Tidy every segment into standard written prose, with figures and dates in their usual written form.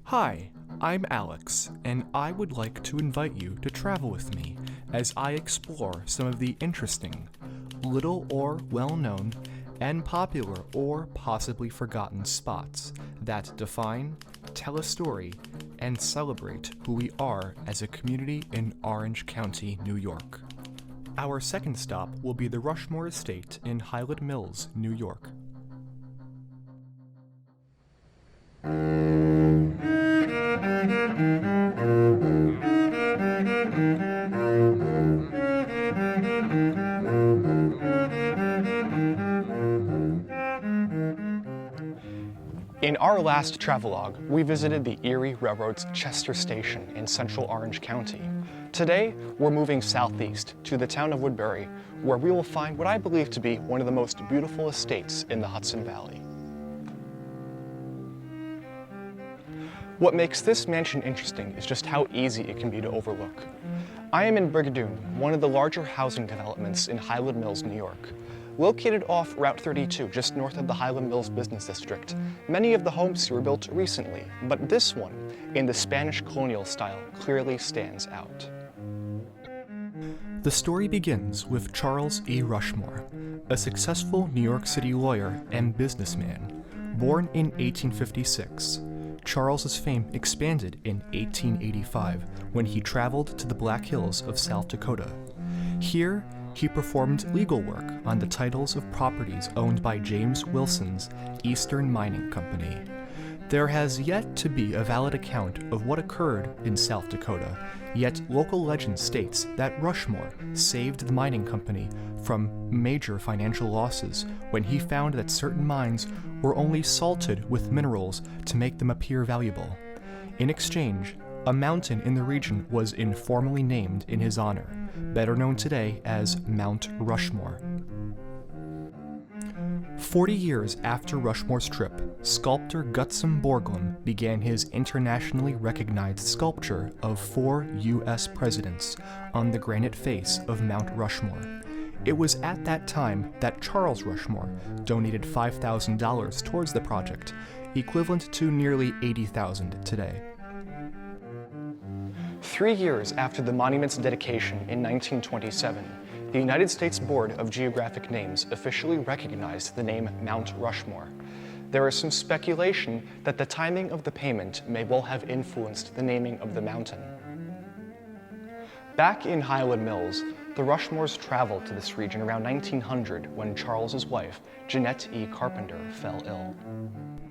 Hi, I'm Alex, and I would like to invite you to travel with me as I explore some of the interesting, little or well-known, and popular or possibly forgotten spots that define, tell a story, and celebrate who we are as a community in Orange County, New York. Our second stop will be the Rushmore Estate in Highland Mills, New York. In our last travelogue, we visited the Erie Railroad's Chester Station in central Orange County. Today, we're moving southeast to the town of Woodbury, where we will find what I believe to be one of the most beautiful estates in the Hudson Valley. What makes this mansion interesting is just how easy it can be to overlook. I am in Brigadoon, one of the larger housing developments in Highland Mills, New York. Located off Route 32, just north of the Highland Mills Business District, many of the homes here were built recently, but this one, in the Spanish colonial style, clearly stands out. The story begins with Charles E. Rushmore, a successful New York City lawyer and businessman. Born in 1856, Charles's fame expanded in 1885 when he traveled to the Black Hills of South Dakota. Here, he performed legal work on the titles of properties owned by James Wilson's Eastern Mining Company. There has yet to be a valid account of what occurred in South Dakota, yet local legend states that Rushmore saved the mining company from major financial losses when he found that certain mines were only salted with minerals to make them appear valuable. In exchange, a mountain in the region was informally named in his honor, better known today as Mount Rushmore. 40 years after Rushmore's trip, sculptor Gutzon Borglum began his internationally recognized sculpture of 4 U.S. presidents on the granite face of Mount Rushmore. It was at that time that Charles Rushmore donated $5,000 towards the project, equivalent to nearly $80,000 today. 3 years after the monument's dedication in 1927, the United States Board of Geographic Names officially recognized the name Mount Rushmore. There is some speculation that the timing of the payment may well have influenced the naming of the mountain. Back in Highland Mills, the Rushmores traveled to this region around 1900 when Charles's wife, Jeanette E. Carpenter, fell ill.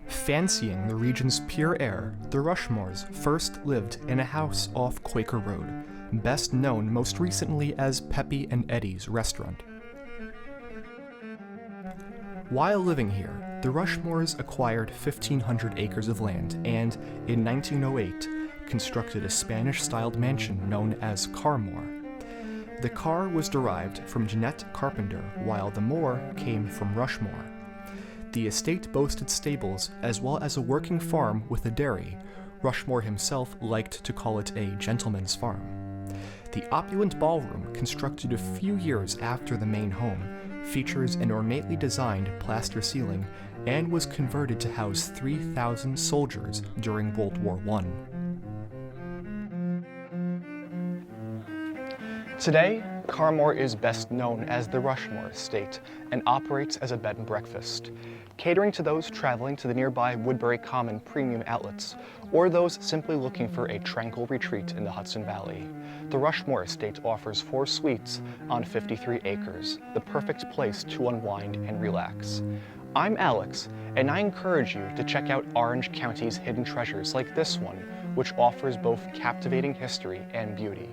Fancying the region's pure air, the Rushmores first lived in a house off Quaker Road, best known most recently as Peppy and Eddie's restaurant. While living here, the Rushmores acquired 1,500 acres of land and, in 1908, constructed a Spanish-styled mansion known as Carmore. The car was derived from Jeanette Carpenter, while the more came from Rushmore. The estate boasted stables as well as a working farm with a dairy. Rushmore himself liked to call it a gentleman's farm. The opulent ballroom, constructed a few years after the main home, features an ornately designed plaster ceiling and was converted to house 3,000 soldiers during World War I. Today, Carmore is best known as the Rushmore Estate and operates as a bed and breakfast, catering to those traveling to the nearby Woodbury Common premium outlets, or those simply looking for a tranquil retreat in the Hudson Valley. The Rushmore Estate offers 4 suites on 53 acres, the perfect place to unwind and relax. I'm Alex, and I encourage you to check out Orange County's hidden treasures like this one, which offers both captivating history and beauty.